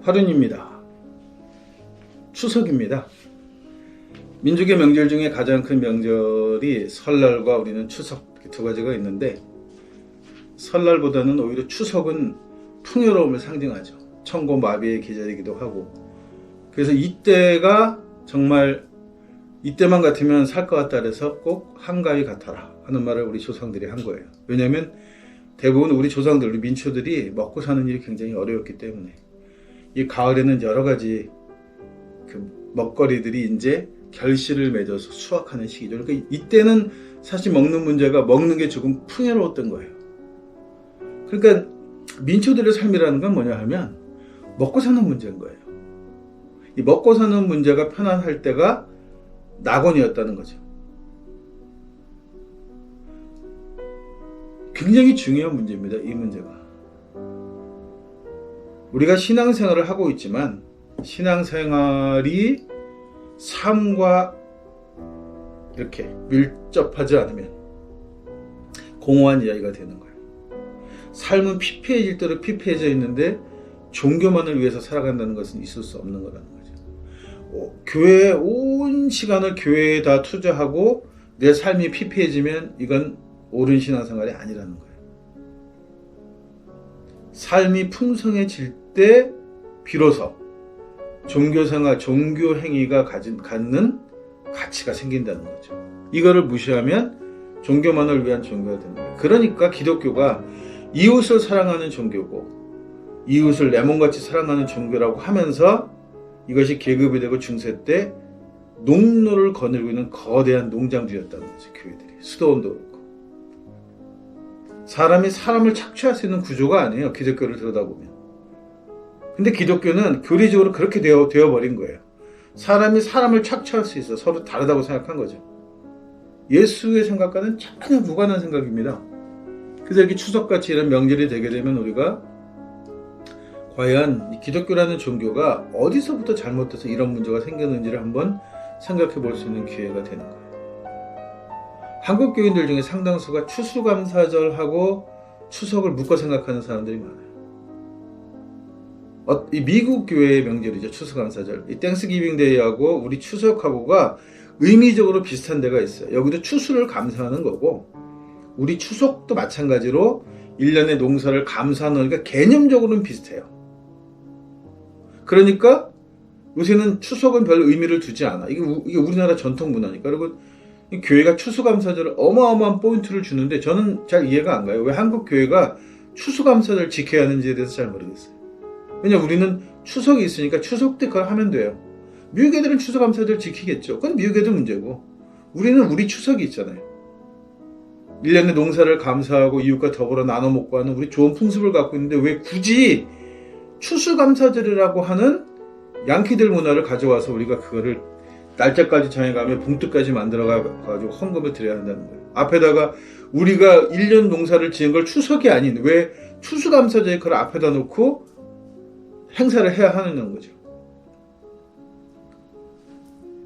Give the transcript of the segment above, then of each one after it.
하룬입니다. 추석입니다. 민족의 명절 중에 가장 큰 명절이 설날과 우리는 추석 이렇게 두 가지가 있는데, 설날보다는 오히려 추석은 풍요로움을 상징하죠. 천고마비의 계절이기도 하고, 그래서 이때가 정말 이때만 같으면 살 것 같다 그래서 꼭 한가위 같아라 하는 말을 우리 조상들이 한 거예요. 왜냐하면 대부분 우리 조상들, 우리 민초들이 먹고 사는 일이 굉장히 어려웠기 때문에 이 가을에는 여러 가지 그 먹거리들이 이제 결실을 맺어서 수확하는 시기죠. 그러니까 이때는 사실 먹는 문제가 먹는 게 조금 풍요로웠던 거예요. 그러니까 민초들의 삶이라는 건 뭐냐 하면 먹고 사는 문제인 거예요. 이 먹고 사는 문제가 편안할 때가 낙원이었다는 거죠. 굉장히 중요한 문제입니다. 이 문제가. 우리가 신앙생활을 하고 있지만 신앙생활이 삶과 이렇게 밀접하지 않으면 공허한 이야기가 되는 거예요. 삶은 피폐해질 대로 피폐해져 있는데 종교만을 위해서 살아간다는 것은 있을 수 없는 거라는 거죠. 교회에 온 시간을 교회에 다 투자하고 내 삶이 피폐해지면 이건 옳은 신앙생활이 아니라는 거예요. 삶이 풍성해질 때 비로소 종교생활, 종교행위가 갖는 가치가 생긴다는 거죠. 이거를 무시하면 종교만을 위한 종교가 되는 거예요. 그러니까 기독교가 이웃을 사랑하는 종교고 이웃을 내 몸같이 사랑하는 종교라고 하면서 이것이 계급이 되고 중세 때 농노를 거느리고 있는 거대한 농장주였다는 거죠. 교회들이. 수도원도 그렇고. 사람이 사람을 착취할 수 있는 구조가 아니에요. 기독교를 들여다보면. 근데 기독교는 교리적으로 그렇게 되어버린 거예요. 사람이 사람을 착취할 수 있어. 서로 다르다고 생각한 거죠. 예수의 생각과는 전혀 무관한 생각입니다. 그래서 이렇게 추석같이 이런 명절이 되게 되면 우리가 과연 이 기독교라는 종교가 어디서부터 잘못돼서 이런 문제가 생겼는지를 한번 생각해 볼 수 있는 기회가 되는 거예요. 한국 교인들 중에 상당수가 추수감사절하고 추석을 묶어 생각하는 사람들이 많아요. 이 미국 교회의 명절이죠. 추수감사절. 이 땡스기빙 데이하고 우리 추석하고가 의미적으로 비슷한 데가 있어요. 여기도 추수를 감사하는 거고 우리 추석도 마찬가지로 1년의 농사를 감사하는 거니까 개념적으로는 비슷해요. 그러니까 요새는 추석은 별 의미를 두지 않아. 이게 우리나라 전통 문화니까. 그리고 이 교회가 추수감사절을 어마어마한 포인트를 주는데 저는 잘 이해가 안 가요. 왜 한국 교회가 추수감사절 지켜야 하는지에 대해서 잘 모르겠어요. 왜냐면 우리는 추석이 있으니까 추석 때 그걸 하면 돼요. 미국 애들은 추수감사절 지키겠죠. 그건 미국 애들 문제고 우리는 우리 추석이 있잖아요. 1년의 농사를 감사하고 이웃과 더불어 나눠 먹고 하는 우리 좋은 풍습을 갖고 있는데 왜 굳이 추수감사절이라고 하는 양키들 문화를 가져와서 우리가 그거를 날짜까지 정해가며 봉투까지 만들어가지고 헌금을 드려야 한다는 거예요. 앞에다가 우리가 1년 농사를 지은 걸 추석이 아닌 왜 추수감사절에 그걸 앞에다 놓고 행사를 해야 하는 거죠.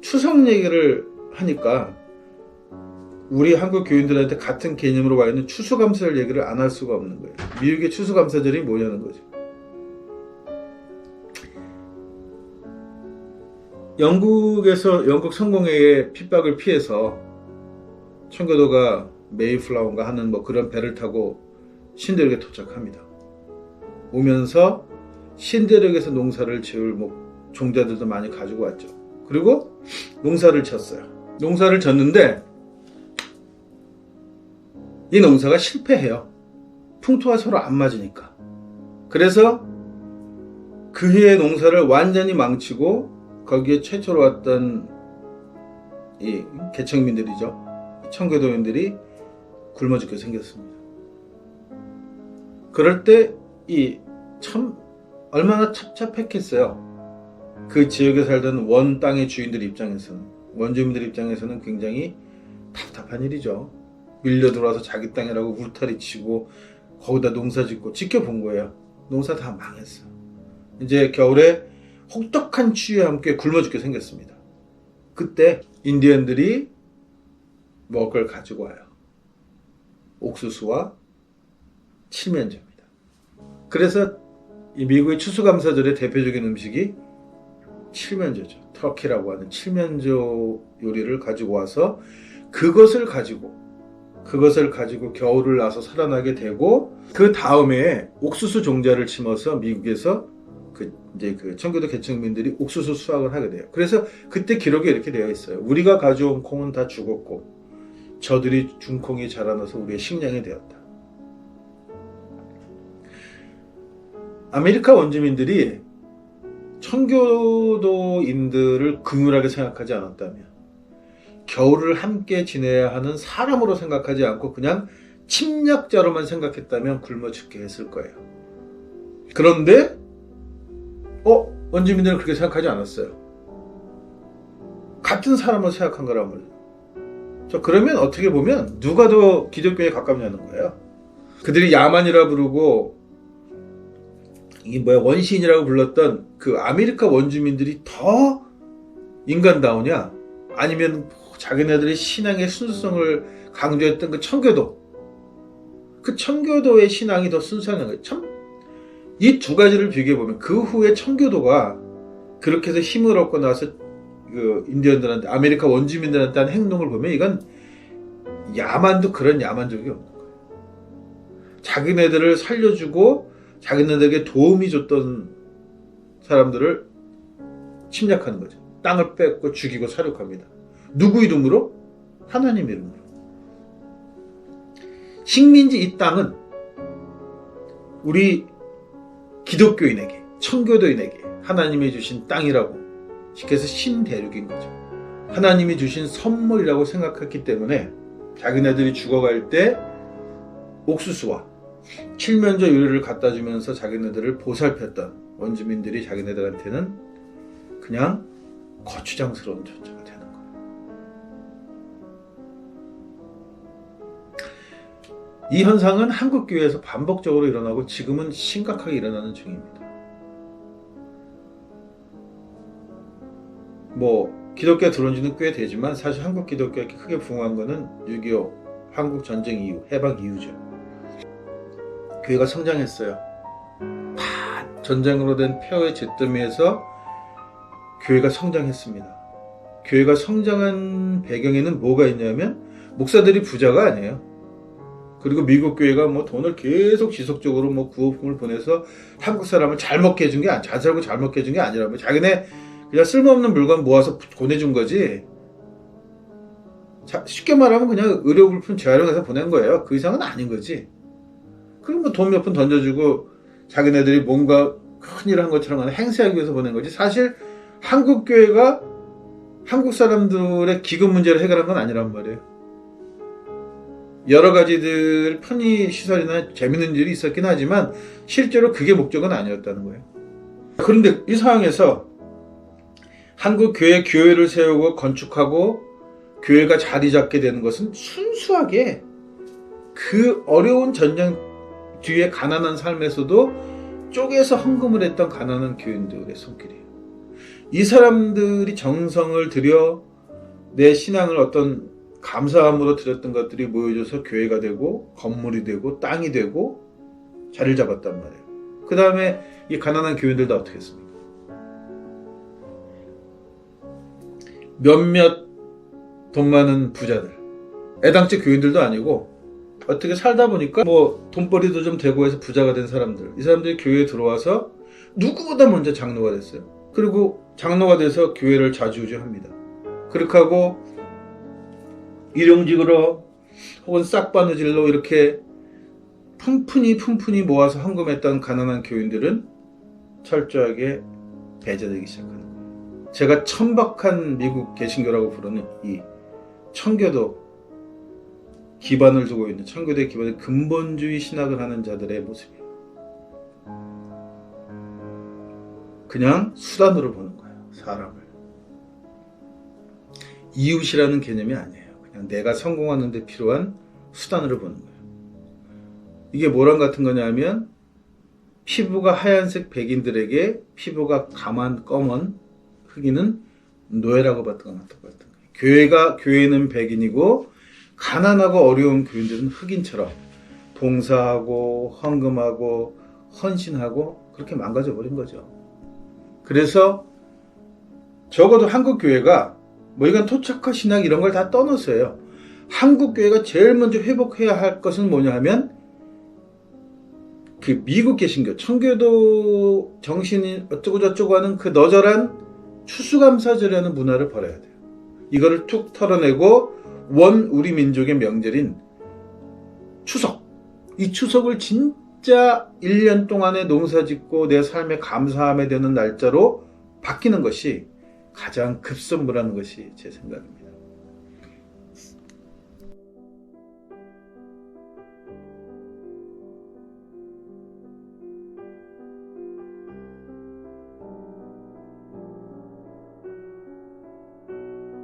추석 얘기를 하니까 우리 한국 교인들한테 같은 개념으로 와 있는 추수감사절 얘기를 안 할 수가 없는 거예요. 미국의 추수감사절이 뭐냐는 거죠. 영국 성공회의 핍박을 피해서 청교도가 메이플라워인가 하는 그런 배를 타고 신대륙에 도착합니다. 오면서 신대륙에서 농사를 지을 종자들도 많이 가지고 왔죠. 그리고 농사를 졌어요. 농사를 졌는데 이 농사가 실패해요. 풍토가 서로 안 맞으니까. 그래서 그 해의 농사를 완전히 망치고 거기에 최초로 왔던 이 개척민들이죠. 청교도인들이 굶어 죽게 생겼습니다. 그럴 때 참 얼마나 찹찹했겠어요. 그 지역에 살던 원 땅의 주인들 입장에서는, 원주민들 입장에서는 굉장히 답답한 일이죠. 밀려 들어와서 자기 땅이라고 울타리 치고 거기다 농사 짓고 지켜본 거예요. 농사 다 망했어요. 이제 겨울에 혹독한 추위와 함께 굶어 죽게 생겼습니다. 그때 인디언들이 먹을 걸 가지고 와요. 옥수수와 칠면조입니다. 그래서 이 미국의 추수감사절의 대표적인 음식이 칠면조죠. 터키라고 하는 칠면조 요리를 가지고 와서 그것을 가지고 겨울을 나서 살아나게 되고, 그 다음에 옥수수 종자를 심어서 미국에서 이제 그 청교도 개척민들이 옥수수 수확을 하게 돼요. 그래서 그때 기록에 이렇게 되어 있어요. 우리가 가져온 콩은 다 죽었고 저들이 준 콩이 자라나서 우리의 식량이 되었다. 아메리카 원주민들이 청교도인들을 긍휼하게 생각하지 않았다면, 겨울을 함께 지내야 하는 사람으로 생각하지 않고 그냥 침략자로만 생각했다면 굶어 죽게 했을 거예요. 그런데 원주민들은 그렇게 생각하지 않았어요. 같은 사람으로 생각한 거란 말이에요. 그러면 어떻게 보면 누가 더 기독교에 가깝냐는 거예요. 그들이 야만이라 부르고 원시인이라고 불렀던 그 아메리카 원주민들이 더 인간다우냐, 아니면 자기네들의 신앙의 순수성을 강조했던 그 청교도의 신앙이 더 순수한 거예요. 이 두 가지를 비교해보면 그 후에 청교도가 그렇게 해서 힘을 얻고 나서 그 인디언들한테, 아메리카 원주민들한테 한 행동을 보면 이건 야만도 그런 야만적이 없는 거예요. 자기네들을 살려주고 자기네들에게 도움이 줬던 사람들을 침략하는 거죠. 땅을 뺏고 죽이고 살육합니다. 누구 이름으로? 하나님 이름으로. 식민지 이 땅은 우리 기독교인에게, 청교도인에게 하나님이 주신 땅이라고, 쉽게 해서 신대륙인 거죠. 하나님이 주신 선물이라고 생각했기 때문에 자기네들이 죽어갈 때 옥수수와 칠면조 요리를 갖다 주면서 자기네들을 보살폈던 원주민들이 자기네들한테는 그냥 거추장스러운 존재가 되는 거예요. 이 현상은 한국 교회에서 반복적으로 일어나고 지금은 심각하게 일어나는 중입니다. 기독교가 들어온 지는 꽤 되지만 사실 한국 기독교가 크게 부흥한 거는 6.25 한국 전쟁 이후, 해방 이후죠. 교회가 성장했어요. 전쟁으로 된 폐허의 잿더미에서 교회가 성장했습니다. 교회가 성장한 배경에는 뭐가 있냐면, 목사들이 부자가 아니에요. 그리고 미국 교회가 돈을 계속 지속적으로 구호품을 보내서 한국 사람을 잘 먹게 해준 게 잘 살고 잘 먹게 해준 게 아니라 자기네 그냥 쓸모없는 물건 모아서 보내준 거지. 쉽게 말하면 그냥 의료물품 재활용해서 보낸 거예요. 그 이상은 아닌 거지. 그럼 돈 몇 푼 던져주고 자기네들이 뭔가 큰일 한 것처럼 행세하기 위해서 보낸 거지. 사실 한국 교회가 한국 사람들의 기금 문제를 해결한 건 아니란 말이에요. 여러 가지들 편의시설이나 재밌는 일이 있었긴 하지만 실제로 그게 목적은 아니었다는 거예요. 그런데 이 상황에서 한국 교회를 세우고 건축하고 교회가 자리 잡게 되는 것은 순수하게 그 어려운 전쟁 뒤에 가난한 삶에서도 쪼개서 헌금을 했던 가난한 교인들의 손길이에요. 이 사람들이 정성을 들여 내 신앙을 어떤 감사함으로 드렸던 것들이 모여져서 교회가 되고 건물이 되고 땅이 되고 자리를 잡았단 말이에요. 그 다음에 이 가난한 교인들도 어떻게 했습니까? 몇몇 돈 많은 부자들, 애당초 교인들도 아니고 어떻게 살다 보니까 돈벌이도 좀 되고 해서 부자가 된 사람들, 이 사람들이 교회에 들어와서 누구보다 먼저 장로가 됐어요. 그리고 장로가 돼서 교회를 좌지우지합니다. 그렇게 하고 일용직으로 혹은 싹바느질로 이렇게 품푼히 모아서 헌금했던 가난한 교인들은 철저하게 배제되기 시작하는 거예요. 제가 천박한 미국 개신교라고 부르는 이 청교도 기반을 두고 있는, 청교도의 기반의 근본주의 신학을 하는 자들의 모습이에요. 그냥 수단으로 보는 거예요. 사람을. 이웃이라는 개념이 아니에요. 그냥 내가 성공하는 데 필요한 수단으로 보는 거예요. 이게 뭐랑 같은 거냐면, 피부가 하얀색 백인들에게 피부가 감한 검은 흑인은 노예라고 봤던 것 같은 거예요. 교회는 백인이고 가난하고 어려운 교인들은 흑인처럼 봉사하고 헌금하고 헌신하고 그렇게 망가져 버린 거죠. 그래서 적어도 한국 교회가 뭐 이건 토착화 신학 이런 걸 다 떠나서요. 한국 교회가 제일 먼저 회복해야 할 것은 뭐냐 하면 그 미국 개신교 청교도 정신이 어쩌고 저쩌고 하는 그 너절한 추수감사절이라는 문화를 버려야 돼요. 이거를 툭 털어내고 우리 민족의 명절인 추석, 이 추석을 진짜 1년 동안에 농사짓고 내 삶에 감사함에 되는 날짜로 바뀌는 것이 가장 급선무라는 것이 제 생각입니다.